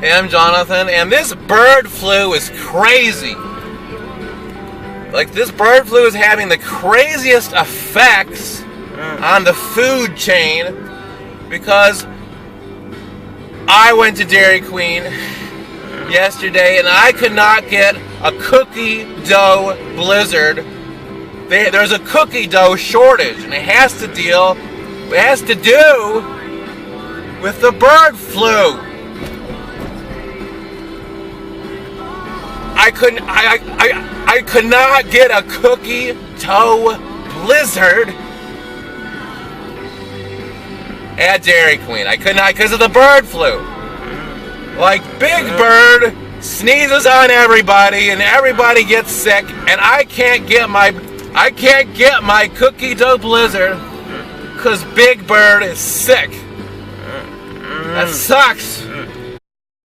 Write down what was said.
Hey, I'm Jonathan, and this bird flu is crazy. Like, this bird flu is having the craziest effects on the food chain because I went to Dairy Queen yesterday and I could not get a cookie dough blizzard. There's a cookie dough shortage, and it has to do with the bird flu. I could not get a cookie dough blizzard at Dairy Queen. I could not because of the bird flu. Like, Big Bird sneezes on everybody and everybody gets sick, and I can't get my cookie dough blizzard because Big Bird is sick. That sucks.